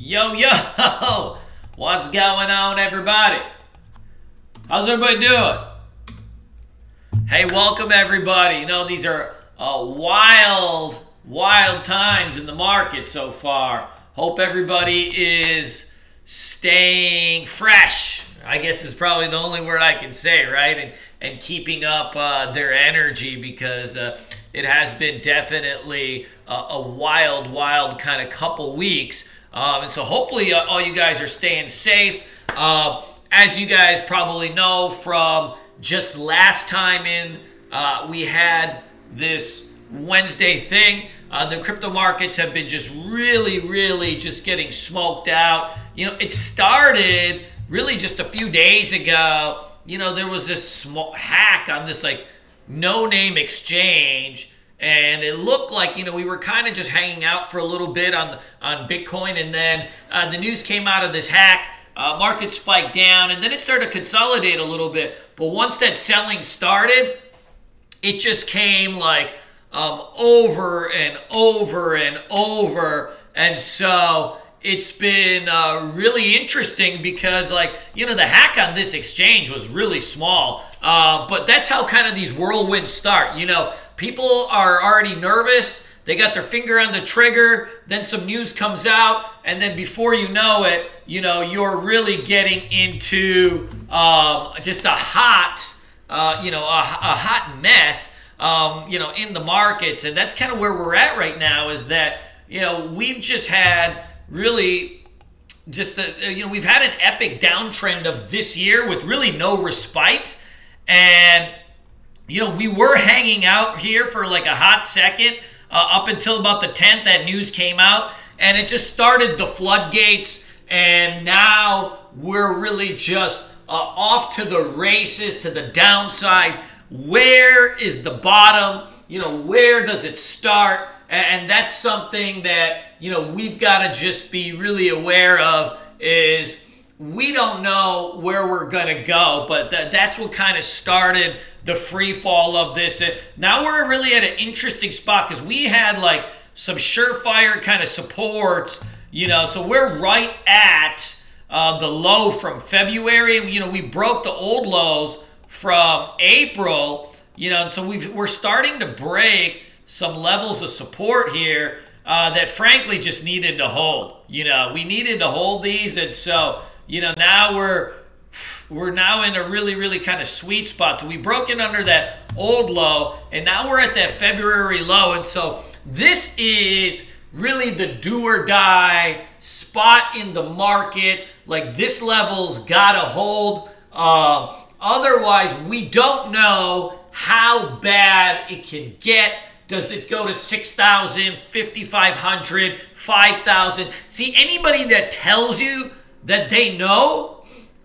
Yo, what's going on, everybody? How's everybody doing? Hey, welcome, everybody. You know, these are wild times in the market so far. Hope everybody is staying fresh. I guess is probably the only word I can say, right? And keeping up their energy, because it has been definitely a wild kind of couple weeks. And so hopefully all you guys are staying safe. As you guys probably know from just last time we had this Wednesday thing. The crypto markets have been just really just getting smoked out. You know, it started really just a few days ago. You know, there was this small hack on this like no-name exchange, and it looked like, you know, we were kind of just hanging out for a little bit on Bitcoin, and then the news came out of this hack. Market spiked down, and then it started to consolidate a little bit. But once that selling started, it just came like over and over and over. And so it's been really interesting because, like, you know, the hack on this exchange was really small. But that's how kind of these whirlwinds start. You know, people are already nervous. They got their finger on the trigger, then some news comes out, and then before you know it, you know, you're really getting into just a hot, you know, a hot mess, you know, in the markets. And that's kind of where we're at right now, is that, you know, we've just had really just, you know, we've had an epic downtrend of this year with really no respite. And, you know, we were hanging out here for like a hot second. Up until about the 10th, that news came out, and it just started the floodgates, and now we're really just off to the races, to the downside. Where is the bottom? You know, where does it start? And that's something that, you know, we've got to just be really aware of, is we don't know where we're going to go, but that's what kind of started the free fall of this. Now we're really at an interesting spot, because we had like some surefire kind of supports, you know, so we're right at the low from February. You know, we broke the old lows from April, you know, and so we're starting to break some levels of support here that frankly just needed to hold. You know, we needed to hold these, and so, you know, now we're now in a really kind of sweet spot. So we broke in under that old low, and now we're at that February low. And so this is really the do or die spot in the market. Like, this level's gotta hold. Otherwise, we don't know how bad it can get. Does it go to 6,000, 5,500, 5,000? See, anybody that tells you that they know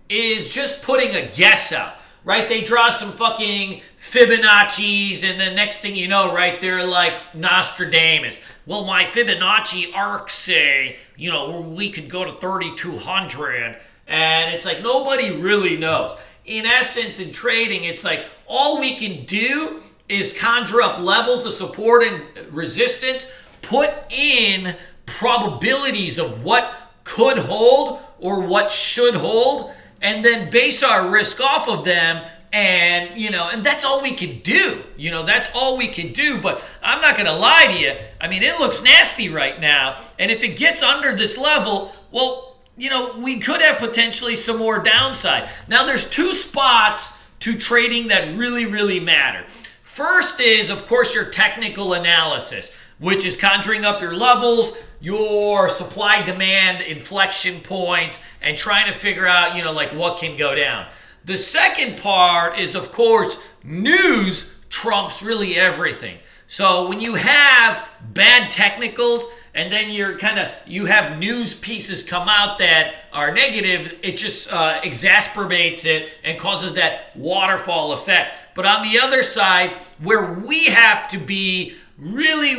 is just putting a guess out, right? They draw some fucking Fibonacci's, and the next thing you know, right, they're like Nostradamus. Well, my Fibonacci arcs say, you know, we could go to 3,200, and it's like nobody really knows. In essence, in trading, it's like all we can do is conjure up levels of support and resistance, put in probabilities of what could hold or what should hold, and then base our risk off of them. And, you know, and that's all we can do. You know, that's all we can do. But I'm not going to lie to you. I mean, it looks nasty right now. And if it gets under this level, well, you know, we could have potentially some more downside. Now, there's two spots to trading that really matter. First is, of course, your technical analysis, which is conjuring up your levels, your supply-demand inflection points, and trying to figure out, you know, like what can go down. The second part is, of course, news trumps really everything. So when you have bad technicals, and then you have news pieces come out that are negative, it just exacerbates it and causes that waterfall effect. But on the other side, where we have to be really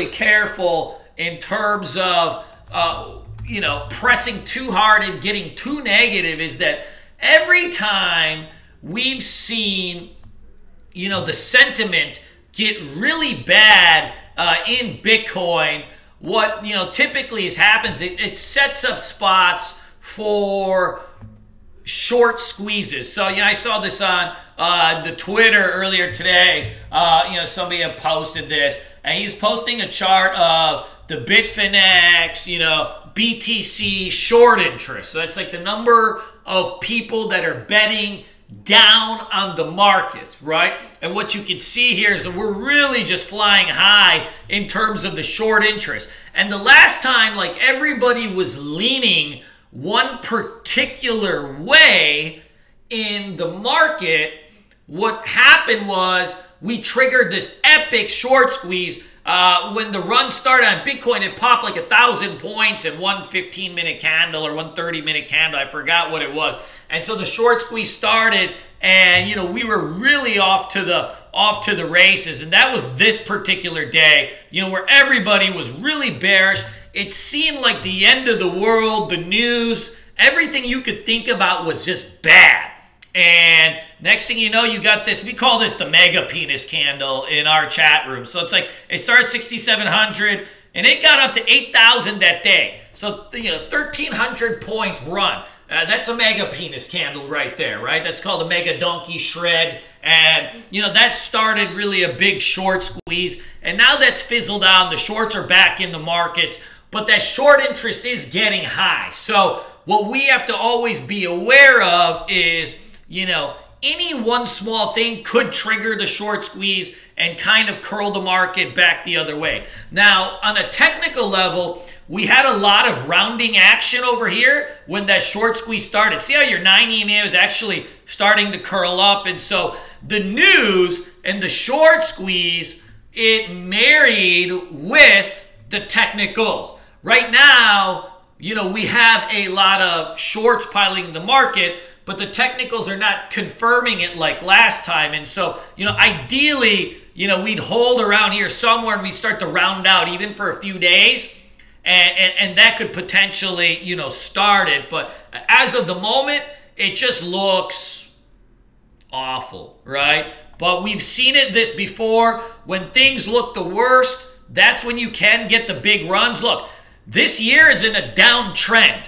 careful in terms of, you know, pressing too hard and getting too negative, is that every time we've seen, you know, the sentiment get really bad in Bitcoin, what, typically happens, it sets up spots for short squeezes. So, I saw this on the Twitter earlier today. Somebody had posted this, and he's posting a chart of the Bitfinex, BTC short interest. So that's like the number of people that are betting down on the markets, right? And what you can see here is that we're really just flying high in terms of the short interest. And the last time, like, everybody was leaning one particular way in the market, what happened was we triggered this epic short squeeze. When the run started on Bitcoin, it popped like 1,000 points in one 15-minute candle or one 30-minute candle. I forgot what it was. And so the short squeeze started, and we were really off to the races. And that was this particular day, where everybody was really bearish. It seemed like the end of the world, the news, everything you could think about was just bad. And next thing you know, you got this, we call this the mega penis candle in our chat room. So it's like, it started 6,700 and it got up to 8,000 that day. So, 1,300 point run. That's a mega penis candle right there, right? That's called a mega donkey shred. And, that started really a big short squeeze. And now that's fizzled out. The shorts are back in the markets. But that short interest is getting high. So what we have to always be aware of is, any one small thing could trigger the short squeeze and kind of curl the market back the other way. Now, on a technical level, we had a lot of rounding action over here when that short squeeze started. See how your 9 EMA was actually starting to curl up? And so the news and the short squeeze, it married with the technicals. Right now, we have a lot of shorts piling in the market, but the technicals are not confirming it like last time. And so, ideally, we'd hold around here somewhere and we'd start to round out even for a few days. And that could potentially, start it. But as of the moment, it just looks awful, right? But we've seen this before. When things look the worst, that's when you can get the big runs. Look, this year is in a downtrend.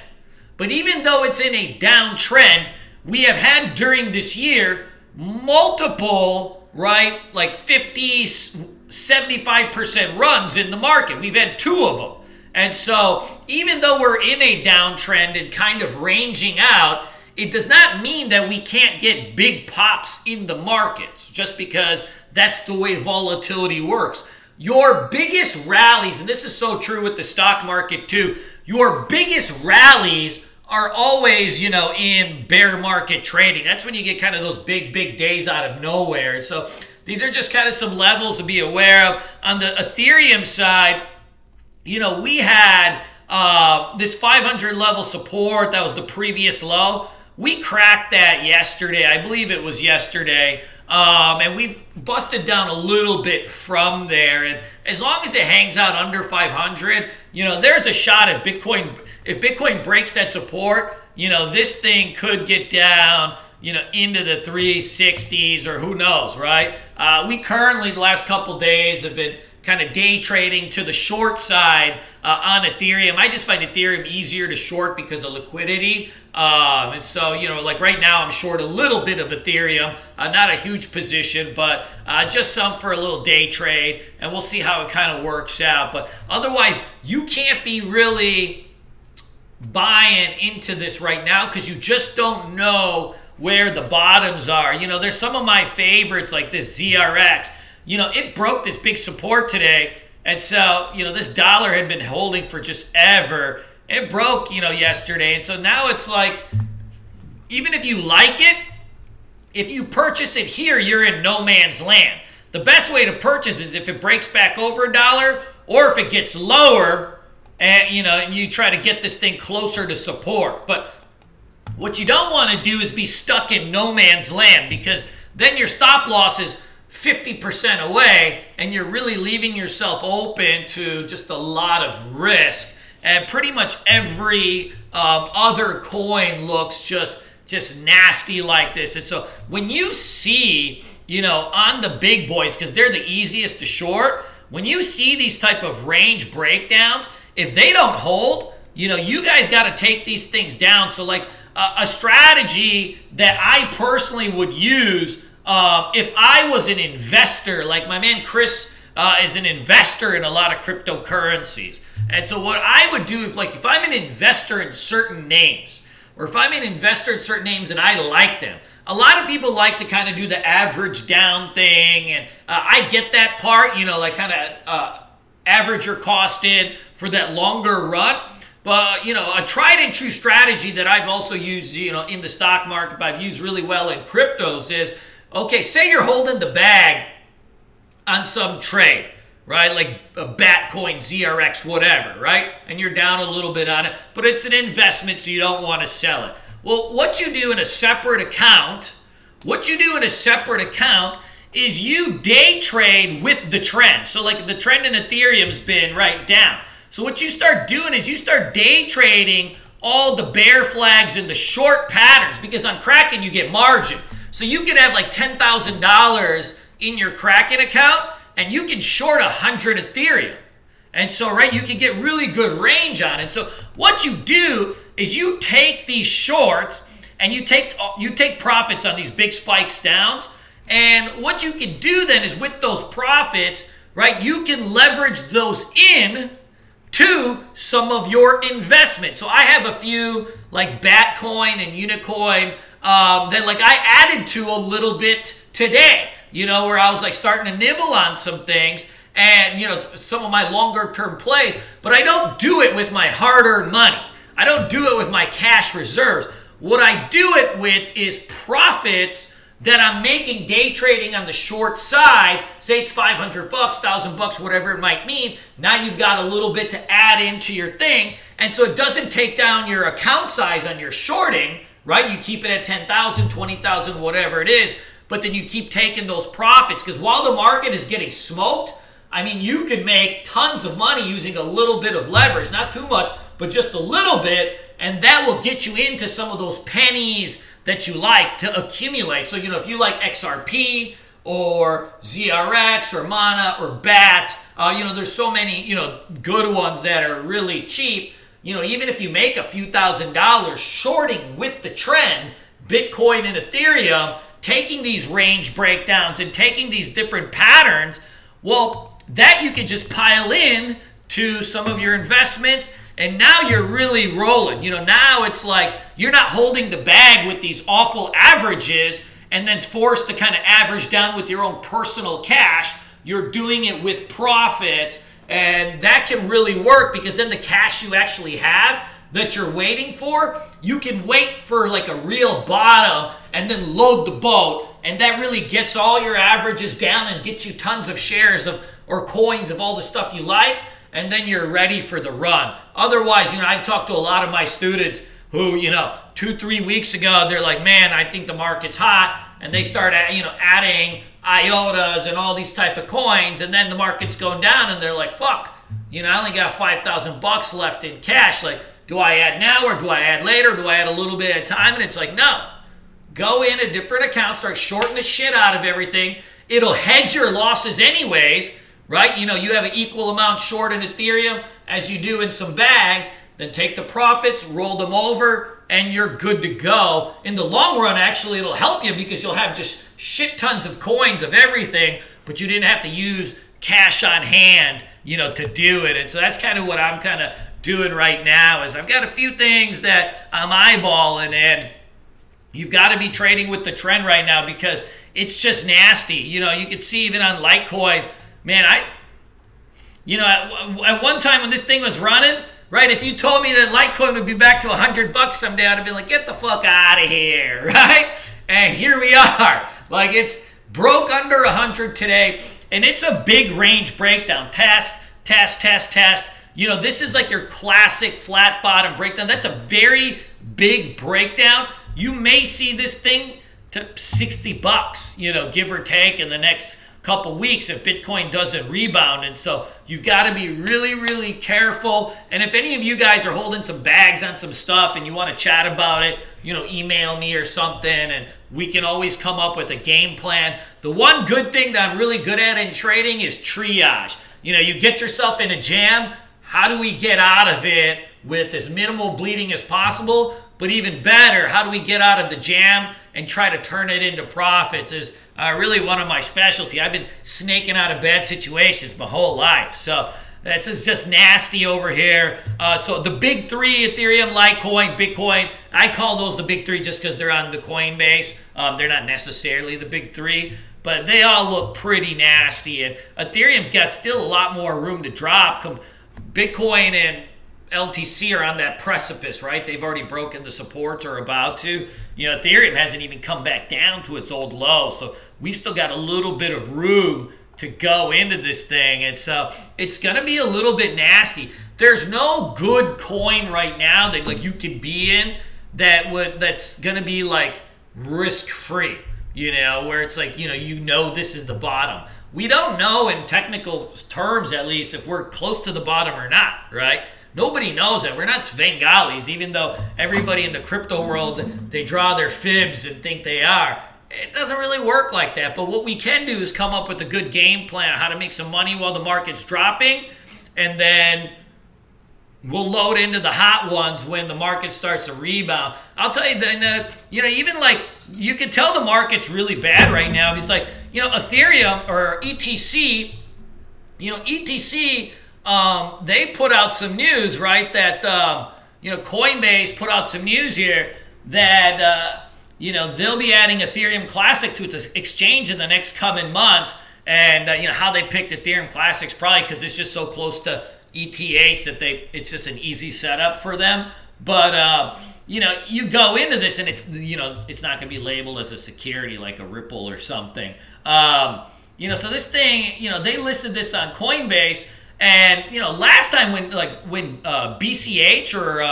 But even though it's in a downtrend, we have had during this year multiple, right, like 50, 75% runs in the market. We've had 2 of them. And so even though we're in a downtrend and kind of ranging out, it does not mean that we can't get big pops in the markets just because that's the way volatility works. Your biggest rallies, and this is so true with the stock market too, your biggest rallies are always, in bear market trading. That's when you get kind of those big days out of nowhere. And so these are just kind of some levels to be aware of. On the Ethereum side, we had this 500 level support. That was the previous low. We cracked that yesterday. I believe it was yesterday. And we've busted down a little bit from there. And as long as it hangs out under 500, there's a shot if Bitcoin breaks that support, this thing could get down, into the 360s or who knows, right? We currently, the last couple days, have been kind of day trading to the short side on Ethereum. I just find Ethereum easier to short because of liquidity. And so, like right now I'm short a little bit of Ethereum, not a huge position, but just some for a little day trade, and we'll see how it kind of works out. But otherwise, you can't be really buying into this right now because you just don't know where the bottoms are. There's some of my favorites like this ZRX. It broke this big support today. And so, this dollar had been holding for just ever. It broke, yesterday. And so now it's like, even if you like it, if you purchase it here, you're in no man's land. The best way to purchase is if it breaks back over $1 or if it gets lower and, and you try to get this thing closer to support. But what you don't want to do is be stuck in no man's land because then your stop loss is 50% away and you're really leaving yourself open to just a lot of risk. And pretty much every other coin looks just nasty like this. And so when you see, on the big boys, because they're the easiest to short, when you see these type of range breakdowns, if they don't hold, you guys got to take these things down. So like a strategy that I personally would use if I was an investor, like my man Chris is an investor in a lot of cryptocurrencies. And so what I would do if I'm an investor in certain names, or if I'm an investor in certain names and I like them, a lot of people like to kind of do the average down thing, and I get that part, like kind of average your cost in for that longer run. But, a tried and true strategy that I've also used, in the stock market, but I've used really well in cryptos is, okay, say you're holding the bag on some trade, right? Like a Batcoin, ZRX, whatever, right? And you're down a little bit on it, but it's an investment, so you don't want to sell it. Well, what you do in a separate account, is you day trade with the trend. So like the trend in Ethereum's been right down. So what you start doing is you start day trading all the bear flags and the short patterns, because on Kraken you get margin. So you could have like $10,000 in your Kraken account and you can short 100 Ethereum. And so, right, you can get really good range on it. So what you do is you take these shorts and you take profits on these big spikes downs. And what you can do then is with those profits, right, you can leverage those in to some of your investments. So I have a few like Batcoin and Unicoin that like I added to a little bit today, where I was like starting to nibble on some things and, some of my longer term plays, but I don't do it with my hard-earned money. I don't do it with my cash reserves. What I do it with is profits that I'm making day trading on the short side. Say it's $500, $1,000, whatever it might mean. Now you've got a little bit to add into your thing. And so it doesn't take down your account size on your shorting, right? You keep it at 10,000, 20,000, whatever it is. But then you keep taking those profits, because while the market is getting smoked, I mean, you could make tons of money using a little bit of leverage. Not too much, but just a little bit. And that will get you into some of those pennies that you like to accumulate. So, if you like XRP or ZRX or Mana or BAT, there's so many, good ones that are really cheap. Even if you make a few $1,000s shorting with the trend, Bitcoin and Ethereum, taking these range breakdowns and taking these different patterns, well, that you can just pile in to some of your investments. And now you're really rolling. Now it's like you're not holding the bag with these awful averages and then forced to kind of average down with your own personal cash. You're doing it with profits, and that can really work, because then the cash you actually have that you're waiting for, you can wait for like a real bottom and then load the boat, and that really gets all your averages down and gets you tons of shares or coins of all the stuff you like. And then you're ready for the run. Otherwise, I've talked to a lot of my students who, 2-3 weeks ago, they're like, man, I think the market's hot. And they start, adding IOTAs and all these type of coins. And then the market's going down and they're like, fuck, I only got $5,000 left in cash. Like, do I add now or do I add later? Do I add a little bit at a time? And it's like, no. Go in a different account, start shorting the shit out of everything. It'll hedge your losses anyways. Right? You have an equal amount short in Ethereum as you do in some bags. Then take the profits, roll them over, and you're good to go. In the long run, actually, it'll help you, because you'll have just shit tons of coins of everything, but you didn't have to use cash on hand, to do it. And so that's kind of what I'm kind of doing right now, is I've got a few things that I'm eyeballing, and you've got to be trading with the trend right now, because it's just nasty. You can see even on Litecoin, man, at one time when this thing was running, right, if you told me that Litecoin would be back to $100 someday, I'd have been like, get the fuck out of here, right? And here we are. Like, it's broke under 100 today, and it's a big range breakdown. Test. This is like your classic flat bottom breakdown. That's a very big breakdown. You may see this thing to $60, give or take, in the next couple weeks if Bitcoin doesn't rebound. And so you've got to be really, really careful. And if any of you guys are holding some bags on some stuff and you want to chat about it, email me or something, and we can always come up with a game plan. The one good thing that I'm really good at in trading is triage. you get yourself in a jam. How do we get out of it with as minimal bleeding as possible? But even better, how do we get out of the jam and try to turn it into profits is really one of my specialty. I've been snaking out of bad situations my whole life. So this is just nasty over here. So the big three, Ethereum, Litecoin, Bitcoin, I call those the big three just because they're on the Coinbase. They're not necessarily the big three, but they all look pretty nasty. And Ethereum's got still a lot more room to drop. Bitcoin and LTC are on that precipice, right? They've already broken the supports or about to. Ethereum hasn't even come back down to its old low. So we've still got a little bit of room to go into this thing. And so it's going to be a little bit nasty. There's no good coin right now that like you can be in that's going to be like risk-free, where it's like, this is the bottom. We don't know in technical terms, at least, if we're close to the bottom or not, right? Nobody knows that. We're not Svengalis, even though everybody in the crypto world, they draw their fibs and think they are. It doesn't really work like that. But what we can do is come up with a good game plan on how to make some money while the market's dropping. And then we'll load into the hot ones when the market starts to rebound. I'll tell you, then, even like you can tell the market's really bad right now. Because like, Ethereum or ETC, they put out some news, right? That, Coinbase put out some news here that, they'll be adding Ethereum Classic to its exchange in the next coming months. And, how they picked Ethereum Classic's probably because it's just so close to ETH that it's just an easy setup for them. But, you go into this and it's, it's not going to be labeled as a security like a Ripple or something. So this thing, they listed this on Coinbase. And, last time when BCH or,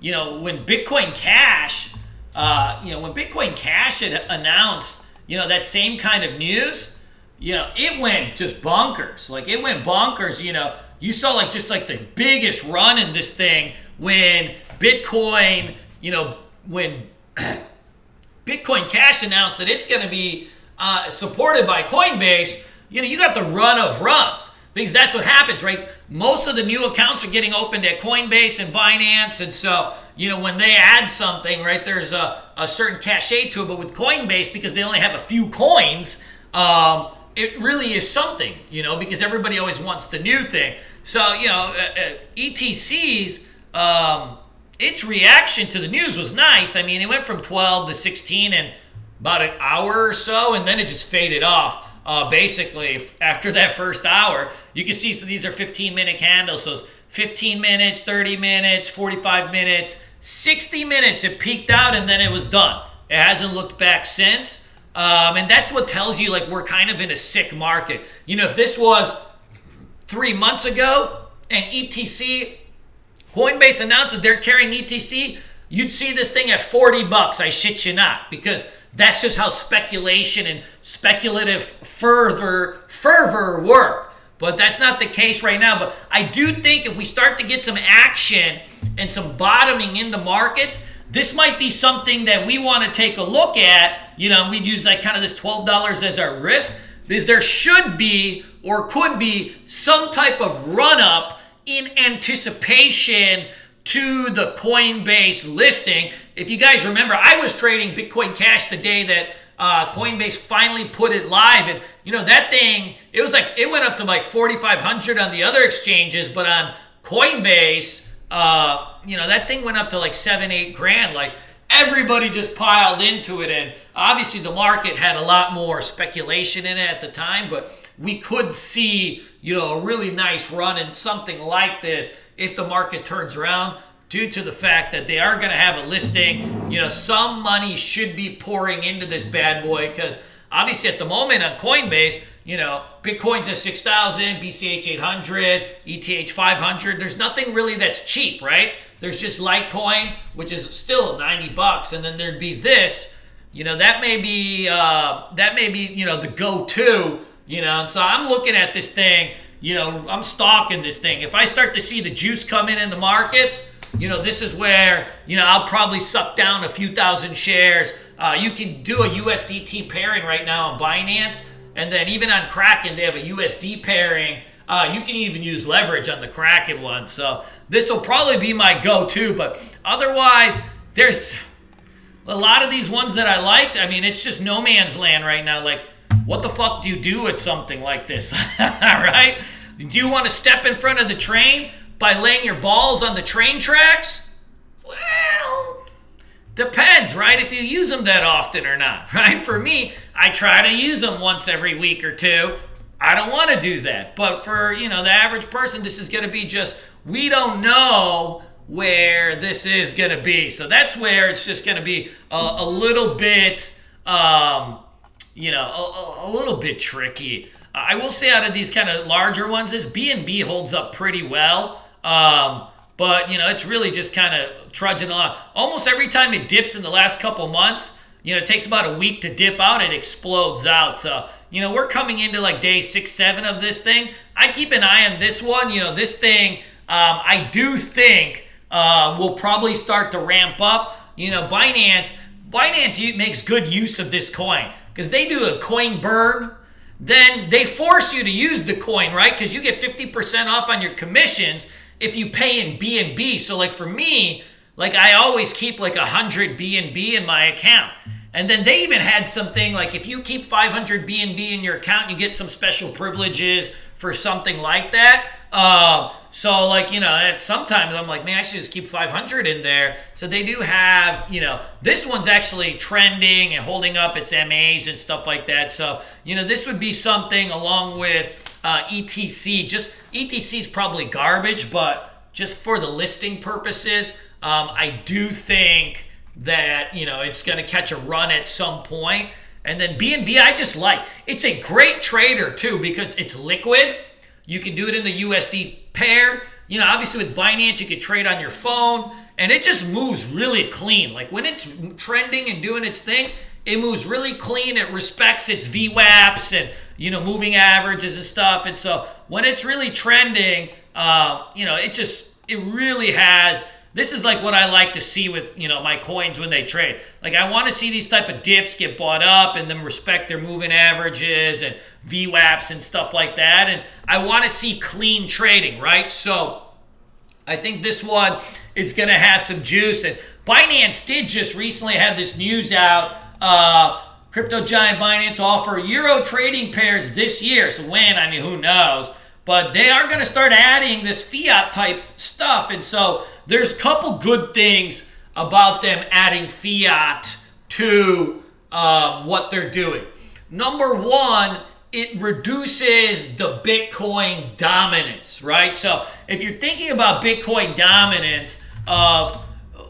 when Bitcoin Cash, when Bitcoin Cash had announced, that same kind of news, it went just bonkers. Like, it went bonkers, You saw, just the biggest run in this thing when Bitcoin, when Bitcoin Cash announced that it's going to be supported by Coinbase, you got the run of runs. Because that's what happens, right? Most of the new accounts are getting opened at Coinbase and Binance. And so, when they add something, right, there's a certain cachet to it. But with Coinbase, because they only have a few coins, it really is something, because everybody always wants the new thing. So, ETC's, its reaction to the news was nice. I mean, it went from 12 to 16 in about an hour or so, and then it just faded off. Basically, after that first hour, you can see, so these are 15-minute candles. So 15 minutes, 30 minutes, 45 minutes, 60 minutes. It peaked out and then it was done. It hasn't looked back since. And that's what tells you, we're kind of in a sick market. If this was 3 months ago and ETC, Coinbase announces they're carrying ETC, you'd see this thing at 40 bucks. I shit you not, because that's just how speculation and speculative fervor work. But that's not the case right now. But I do think if we start to get some action and some bottoming in the markets, this might be something that we want to take a look at. We'd use kind of this $12 as our risk, because there should be or could be some type of run-up in anticipation to the Coinbase listing. If you guys remember, I was trading Bitcoin Cash the day that Coinbase finally put it live. And, that thing, it went up to 4,500 on the other exchanges, but on Coinbase, that thing went up to $7-8 grand. Everybody just piled into it. And obviously the market had a lot more speculation in it at the time, but we could see, a really nice run in something like this if the market turns around, due to the fact that they are going to have a listing. Some money should be pouring into this bad boy, because obviously at the moment on Coinbase, Bitcoin's at 6,000, BCH 800, ETH 500. There's nothing really that's cheap, right? There's just Litecoin, which is still 90 bucks, and then there'd be this. That may be the go-to. And so I'm looking at this thing. I'm stalking this thing. If I start to see the juice come in the markets, this is where, I'll probably suck down a few thousand shares. You can do a USDT pairing right now on Binance. And then even on Kraken, they have a USD pairing. You can even use leverage on the Kraken one. So this will probably be my go-to. But otherwise, there's a lot of these ones that I like. I mean, it's just no man's land right now. Like, what the fuck do you do with something like this? Right? Do you want to step in front of the train by laying your balls on the train tracks? Well, depends, right? If you use them that often or not, right? For me, I try to use them once every week or two. I don't want to do that. But for, you know, the average person, this is going to be just, we don't know where this is going to be. So that's where it's just going to be a little bit, you know, a little bit tricky. I will say out of these kind of larger ones, this BNB holds up pretty well. But, you know, it's really just kind of trudging along. Almost every time it dips in the last couple months, you know, it takes about a week to dip out. It explodes out. So, you know, we're coming into like day 6, 7 of this thing. I keep an eye on this one. You know, this thing, I do think will probably start to ramp up. You know, Binance makes good use of this coin because they do a coin burn. Then they force you to use the coin, right? Because you get 50% off on your commissions if you pay in BNB. So like for me, like I always keep like 100 BNB in my account. And then they even had something like if you keep 500 BNB in your account, you get some special privileges for something like that. So like, you know, sometimes I'm like, man, I should just keep 500 in there. So they do have, you know, this one's actually trending and holding up its MAs and stuff like that. So, you know, this would be something along with ETC. Just ETC is probably garbage, but just for the listing purposes, I do think that, you know, it's going to catch a run at some point. And then BNB, I just like. It's a great trader, too, because it's liquid. You can do it in the USD pair. You know, obviously with Binance, you can trade on your phone. And it just moves really clean. Like when it's trending and doing its thing, it moves really clean. It respects its VWAPs and, you know, moving averages and stuff. And so when it's really trending, you know, it really has... This is like what I like to see with, you know, my coins when they trade. Like I want to see these type of dips get bought up and then respect their moving averages and VWAPs and stuff like that. And I want to see clean trading, right? So I think this one is going to have some juice. And Binance did just recently have this news out. Crypto giant Binance offer Euro trading pairs this year. So when? I mean, who knows? But they are going to start adding this fiat type stuff. And so there's a couple good things about them adding fiat to what they're doing. Number one, it reduces the Bitcoin dominance, right? So if you're thinking about Bitcoin dominance of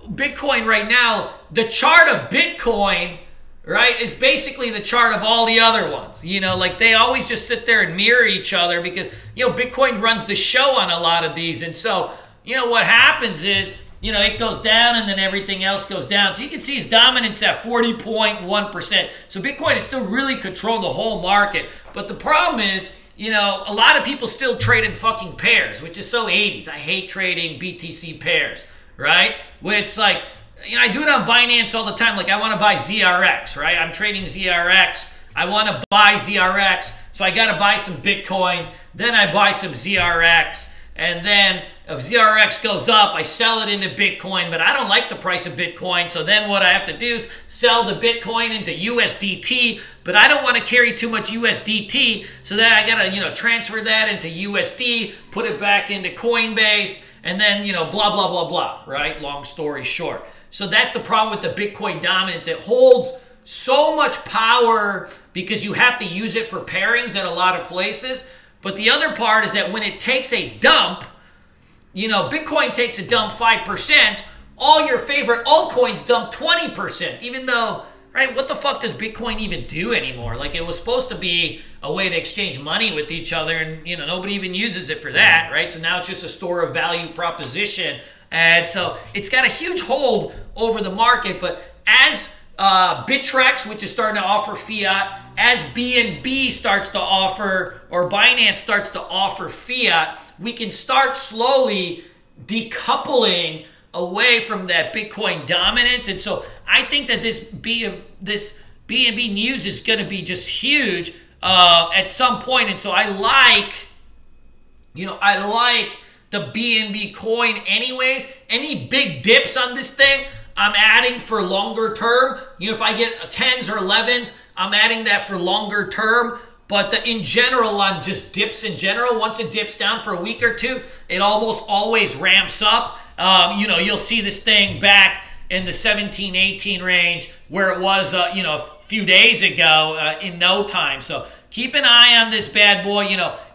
Bitcoin right now, the chart of Bitcoin, right, is basically the chart of all the other ones. You know, like they always just sit there and mirror each other because, you know, Bitcoin runs the show on a lot of these. And so, you know, what happens is, you know, it goes down and then everything else goes down. So you can see its dominance at 40.1%. So Bitcoin is still really controlling the whole market. But the problem is, you know, a lot of people still trade in fucking pairs, which is so 80s. I hate trading BTC pairs, right? Where it's like, you know, I do it on Binance all the time. Like I want to buy ZRX, right? I'm trading ZRX. I want to buy ZRX. So I got to buy some Bitcoin. Then I buy some ZRX. And then if ZRX goes up, I sell it into Bitcoin. But I don't like the price of Bitcoin. So then what I have to do is sell the Bitcoin into USDT. But I don't want to carry too much USDT. So then I got to, you know, transfer that into USD, put it back into Coinbase, and then, you know, blah, blah, blah, blah, right? Long story short. So that's the problem with the Bitcoin dominance. It holds so much power because you have to use it for pairings at a lot of places. But the other part is that when it takes a dump, you know, Bitcoin takes a dump 5%, all your favorite altcoins dump 20%, even though, right, what the fuck does Bitcoin even do anymore? Like it was supposed to be a way to exchange money with each other and, you know, nobody even uses it for that, right? So now it's just a store of value proposition. And so it's got a huge hold over the market. But as Bittrex, which is starting to offer fiat, as BNB starts to offer, or Binance starts to offer fiat, we can start slowly decoupling away from that Bitcoin dominance. And so I think that this BNB news is going to be just huge. at some point. And so I like, I like the BNB coin anyways. Any big dips on this thing, I'm adding for longer term. If I get 10s or 11s, I'm adding that for longer term. But in general, on just dips in general, once it dips down for a week or two, it almost always ramps up. You'll see this thing back in the 17, 18 range where it was, a few days ago in no time. So keep an eye on this bad boy.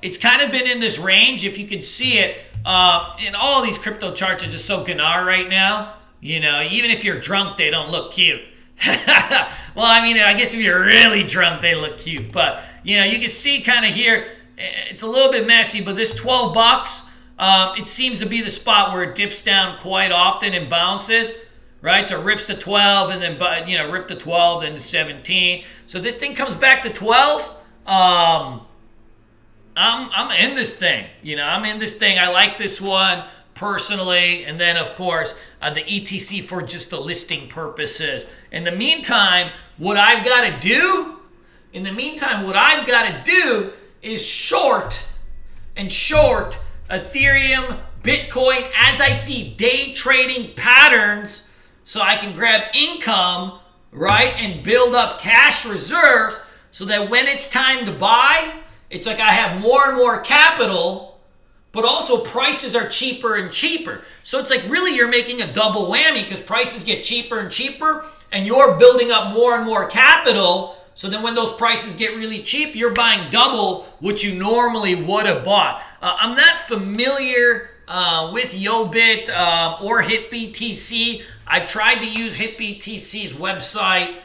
It's kind of been in this range. If you can see it, in all these crypto charts are just so ganar right now. Even if you're drunk, they don't look cute. Well, I guess if you're really drunk, they look cute. But, you can see kind of here, it's a little bit messy, but this 12 bucks, it seems to be the spot where it dips down quite often and bounces, right? So it rips to 12 and then, rip to 12 and to 17. So this thing comes back to 12. I'm in this thing. I'm in this thing. I like this one personally. And then, of course, the ETC for just the listing purposes. In the meantime, what I've got to do is short Ethereum, Bitcoin, as I see day trading patterns, so I can grab income, right, and build up cash reserves so that when it's time to buy, it's like I have more and more capital, but also prices are cheaper and cheaper. So it's like really you're making a double whammy because prices get cheaper and cheaper and you're building up more and more capital. So then when those prices get really cheap, you're buying double what you normally would have bought. I'm not familiar with YoBit or HitBTC. I've tried to use HitBTC's website.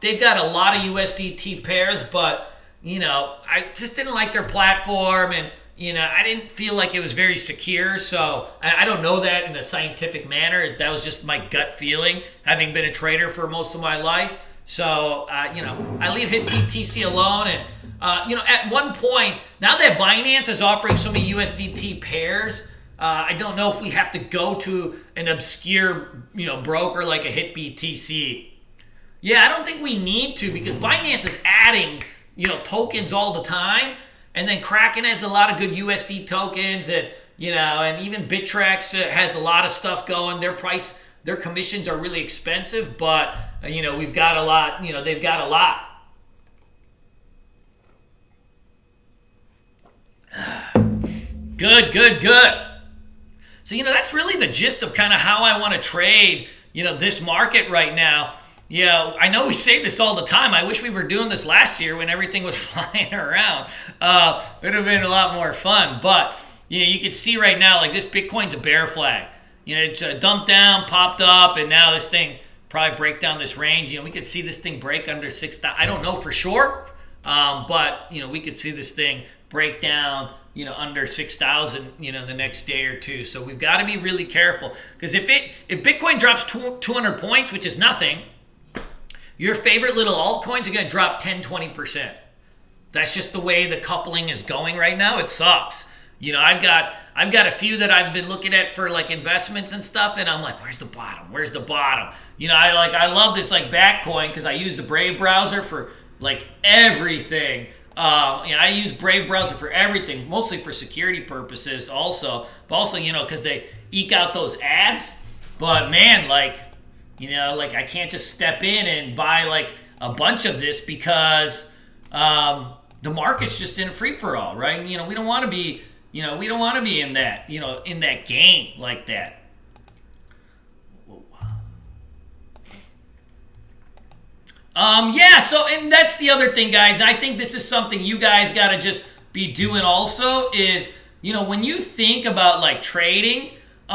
They've got a lot of USDT pairs, but, I just didn't like their platform and, I didn't feel like it was very secure. So I don't know that in a scientific manner. That was just my gut feeling, having been a trader for most of my life. So, I leave HitBTC alone. And, at one point, now that Binance is offering so many USDT pairs, I don't know if we have to go to an obscure, broker like a HitBTC. Yeah, I don't think we need to because Binance is adding, tokens all the time. And then Kraken has a lot of good USD tokens and, and even Bittrex has a lot of stuff going. Their commissions are really expensive, but, we've got a lot, they've got a lot. Good. So, that's really the gist of kind of how I want to trade, this market right now. Yeah, I know we say this all the time. I wish we were doing this last year when everything was flying around. It would have been a lot more fun. But, you can see right now, like this Bitcoin's a bear flag. It's dumped down, popped up, and now this thing probably break down this range. We could see this thing break under 6,000. I don't know for sure, but, we could see this thing break down, under 6,000, the next day or two. So we've got to be really careful because if Bitcoin drops 200 points, which is nothing, your favorite little altcoins are going to drop 10, 20%. That's just the way the coupling is going right now. It sucks. I've got a few that I've been looking at for like investments and stuff, and I'm like, where's the bottom? Where's the bottom? I love this like Batcoin because I use the Brave browser for like everything. I use Brave browser for everything, mostly for security purposes also, but also, because they eke out those ads. But man, I can't just step in and buy like a bunch of this because the market's just in a free-for-all, right? We don't want to be, we don't want to be in that, in that game like that. Yeah, so, and that's the other thing, guys. I think this is something you guys got to just be doing also is, when you think about like trading, be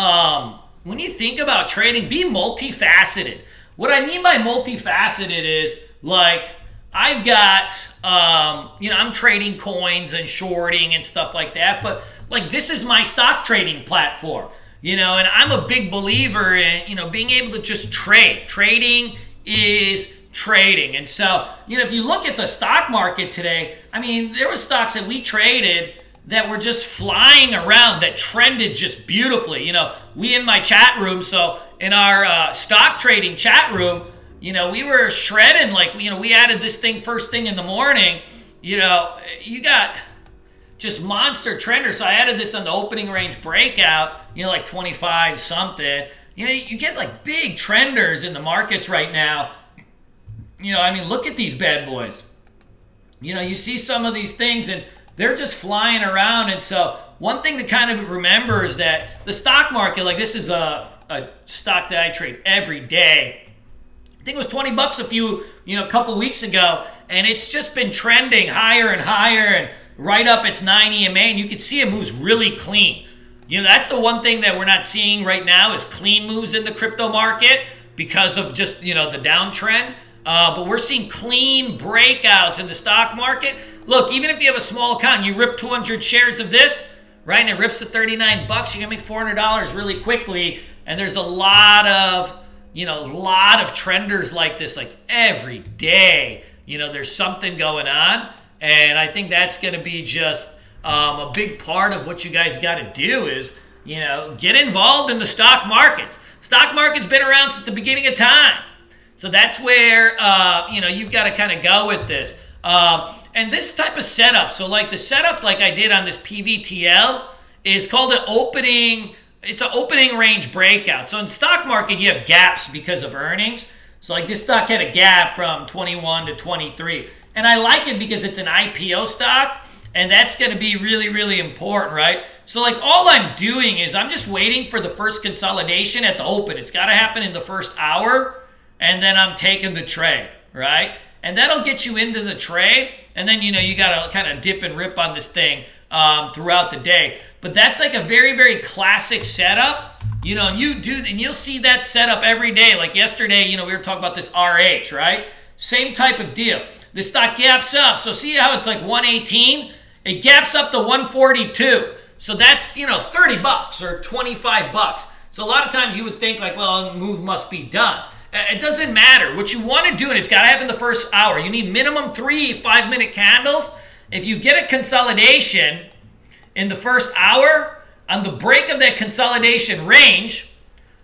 multifaceted. What I mean by multifaceted is like, I've got, I'm trading coins and shorting and stuff like that, but like this is my stock trading platform, and I'm a big believer in, being able to just trade. Trading is trading. And so, if you look at the stock market today, there were stocks that we traded that were just flying around that trended just beautifully. We in my chat room, so in our stock trading chat room, we were shredding like, we added this thing first thing in the morning you know, you got just monster trenders. So I added this on the opening range breakout, you know, like 25 something. You know, you get like big trenders in the markets right now. You know, I mean, look at these bad boys. You know, you see some of these things and they're just flying around. And so one thing to kind of remember is that the stock market, like this is a stock that I trade every day. I think it was 20 bucks a couple weeks ago, and it's just been trending higher and higher and right up its 9 EMA, and you can see it moves really clean. You know, that's the one thing that we're not seeing right now is clean moves in the crypto market because of just, you know, the downtrend. But we're seeing clean breakouts in the stock market. Look, even if you have a small account, you rip 200 shares of this, right, and it rips to 39 bucks, you're going to make $400 really quickly. And there's a lot of, you know, trenders like this, like every day, you know, there's something going on. And I think that's going to be just a big part of what you guys got to do is, you know, get involved in the stock markets. Stock market's been around since the beginning of time. So that's where, you know, you've got to kind of go with this. And this type of setup, so like the setup like I did on this PVTL is called an opening. It's an opening range breakout. So in the stock market, you have gaps because of earnings. So like this stock had a gap from 21 to 23. And I like it because it's an IPO stock. And that's going to be really, really important, right? So like all I'm doing is I'm just waiting for the first consolidation at the open. It's got to happen in the first hour. And then I'm taking the trade, right? And that'll get you into the trade. And then, you know, you got to kind of dip and rip on this thing throughout the day. But that's like a very, very classic setup. You know, you do, and you'll see that setup every day. Like yesterday, you know, we were talking about this RH, right? Same type of deal. The stock gaps up. So see how it's like 118? It gaps up to 142. So that's, you know, 30 bucks or 25 bucks. So a lot of times you would think like, well, a move must be done. It doesn't matter. What you want to do, and it's got to happen the first hour. You need minimum 3 5-minute candles. If you get a consolidation in the first hour, on the break of that consolidation range,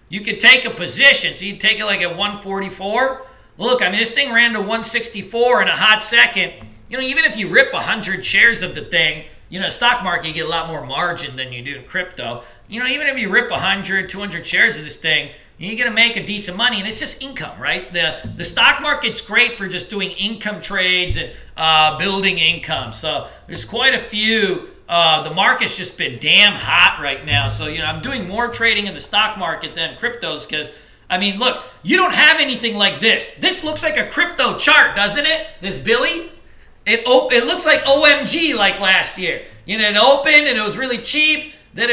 you could take a position. So you take it like at 144. Look, I mean, this thing ran to 164 in a hot second. You know, even if you rip 100 shares of the thing, you know, stock market, you get a lot more margin than you do in crypto. You know, even if you rip 100, 200 shares of this thing, you're going to make a decent money, and it's just income, right? The stock market's great for just doing income trades and building income. So there's quite a few. The market's just been damn hot right now. So, you know, I'm doing more trading in the stock market than cryptos because, I mean, look, you don't have anything like this. This looks like a crypto chart, doesn't it? This Billy? It looks like OMG like last year. You know, it opened and it was really cheap. Then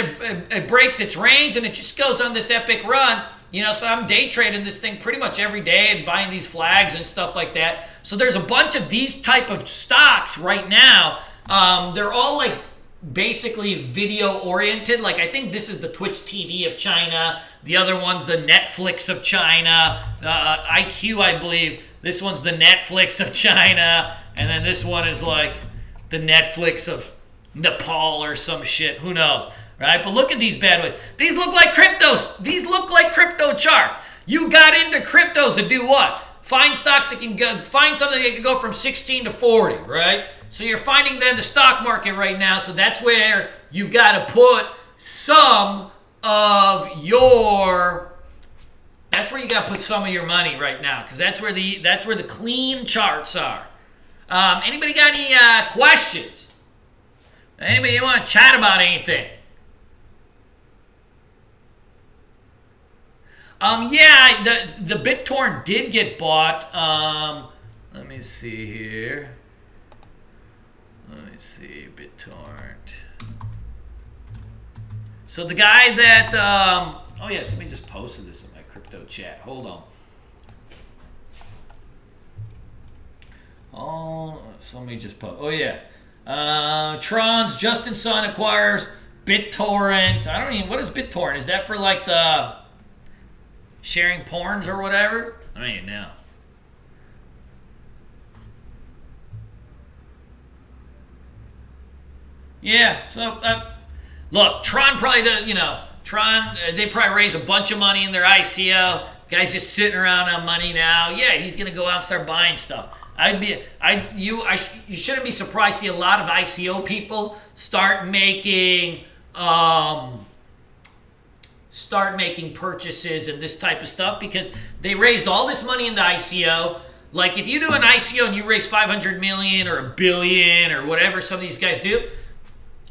it breaks its range and it just goes on this epic run. You know, so I'm day trading this thing pretty much every day and buying these flags and stuff like that. So there's a bunch of these type of stocks right now. They're all like basically video oriented. Like I think this is the Twitch TV of China. The other one's the Netflix of China. IQ, I believe. This one's the Netflix of China. And then this one is like the Netflix of Nepal or some shit. Who knows? Right? But look at these bad boys. These look like cryptos. These look like crypto charts. You got into cryptos to do what? Find stocks that can go, find something that can go from 16 to 40, right? So you're finding then the stock market right now. So that's where you've got to put some of your, that's where you got to put some of your money right now, because that's where the clean charts are. Anybody got any questions? Anybody want to chat about anything? Yeah, the BitTorrent did get bought. Let me see here. Let me see, BitTorrent. So the guy that, oh yes, let me just post this in my crypto chat. Hold on. Oh, somebody just post. Oh yeah. Tron's Justin Sun acquires BitTorrent. I don't even, what is BitTorrent? Is that for like the sharing porns or whatever? I don't even know. Yeah, so look, Tron probably does, you know, Tron, they probably raise a bunch of money in their ICO. Guy's just sitting around on money now. Yeah, he's going to go out and start buying stuff. You shouldn't be surprised to see a lot of ICO people start making purchases and this type of stuff because they raised all this money in the ICO. Like if you do an ICO and you raise 500 million or $1 billion or whatever some of these guys do,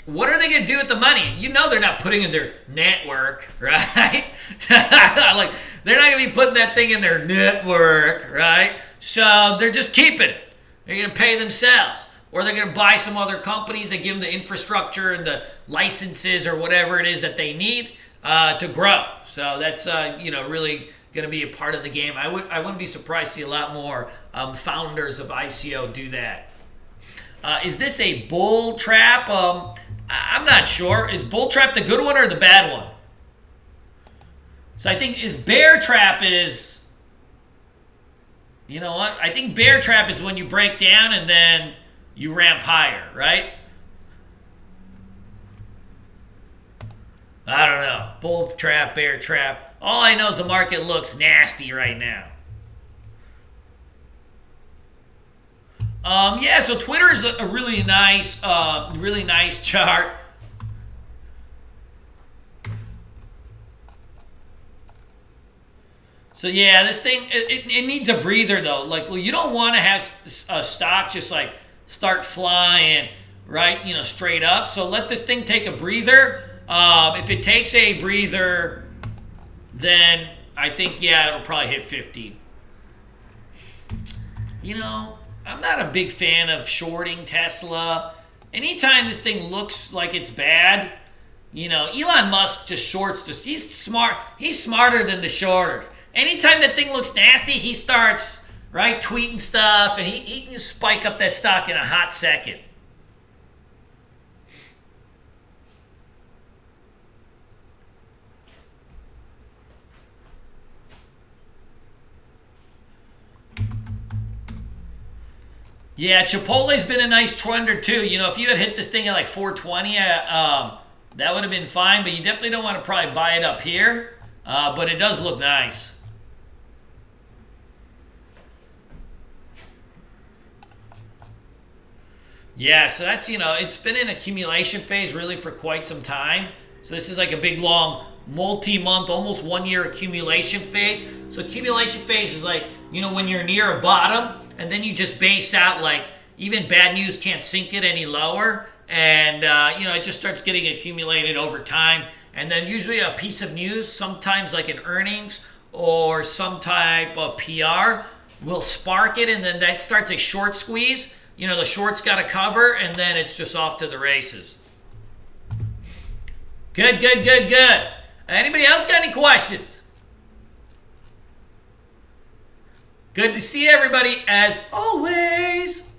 what are they going to do with the money? You know they're not putting in their network, right? Like they're not going to be putting that thing in their network, right? So they're just keeping it. They're going to pay themselves. Or they're going to buy some other companies that give them the infrastructure and the licenses or whatever it is that they need to grow. So that's really going to be a part of the game. I wouldn't be surprised to see a lot more founders of ICO do that. Is this a bull trap? I'm not sure. Is bull trap the good one or the bad one? So I think bear trap is, you know what? I think bear trap is when you break down and then you ramp higher, right? I don't know. Bull trap, bear trap. All I know is the market looks nasty right now. Yeah, so Twitter is a really nice chart. So yeah, this thing, it needs a breather though. Like, well, you don't want to have a stock just like start flying, right? You know, straight up. So let this thing take a breather. If it takes a breather, then I think, yeah, it'll probably hit 50. You know, I'm not a big fan of shorting Tesla. Anytime this thing looks like it's bad, you know, Elon Musk just shorts. He's smart. He's smarter than the shorters. Anytime that thing looks nasty, he starts, right, tweeting stuff, and he can spike up that stock in a hot second. Yeah, Chipotle's been a nice trender too. You know, if you had hit this thing at like 420, that would have been fine. But you definitely don't want to probably buy it up here. But it does look nice. Yeah, so that's, you know, it's been in accumulation phase really for quite some time. So this is like a big, long, multi-month, almost 1 year accumulation phase. So accumulation phase is like, you know, when you're near a bottom, and then you just base out, like, even bad news can't sink it any lower. And, you know, it just starts getting accumulated over time. And then usually a piece of news, sometimes like an earnings or some type of PR, will spark it. And then that starts a short squeeze. You know, the short's got to cover, and then it's just off to the races. Good, good, good, good. Anybody else got any questions? Good to see everybody, as always.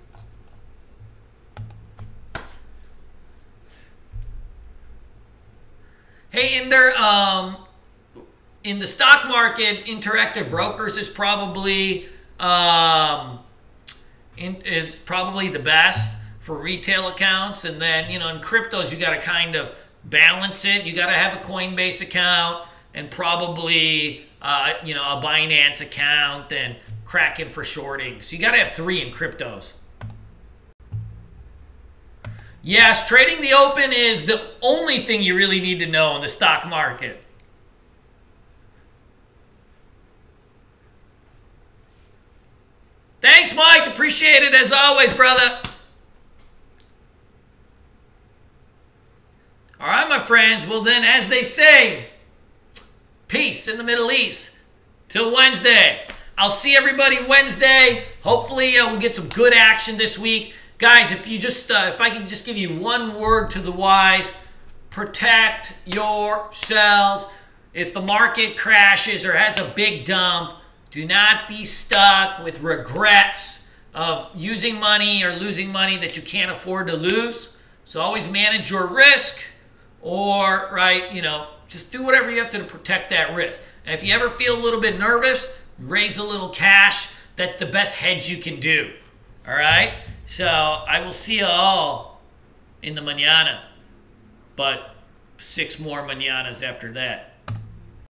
Hey, Inder, in the stock market, Interactive Brokers is probably the best for retail accounts. And then, you know, in cryptos, you got to kind of balance it. You got to have a Coinbase account and probably, you know, a Binance account and Kraken for shorting. So you got to have 3 in cryptos. Yes, trading the open is the only thing you really need to know in the stock market. Thanks, Mike. Appreciate it as always, brother. All right, my friends. Well, then, as they say, peace in the Middle East. Till Wednesday. I'll see everybody Wednesday. Hopefully, we'll get some good action this week. Guys, if you just, if I can just give you one word to the wise, protect yourselves. If the market crashes or has a big dump, do not be stuck with regrets of using money or losing money that you can't afford to lose. So always manage your risk, or, right, you know, just do whatever you have to protect that risk. And if you ever feel a little bit nervous, raise a little cash. That's the best hedge you can do. All right? So I will see you all in the mañana, but 6 more mañanas after that.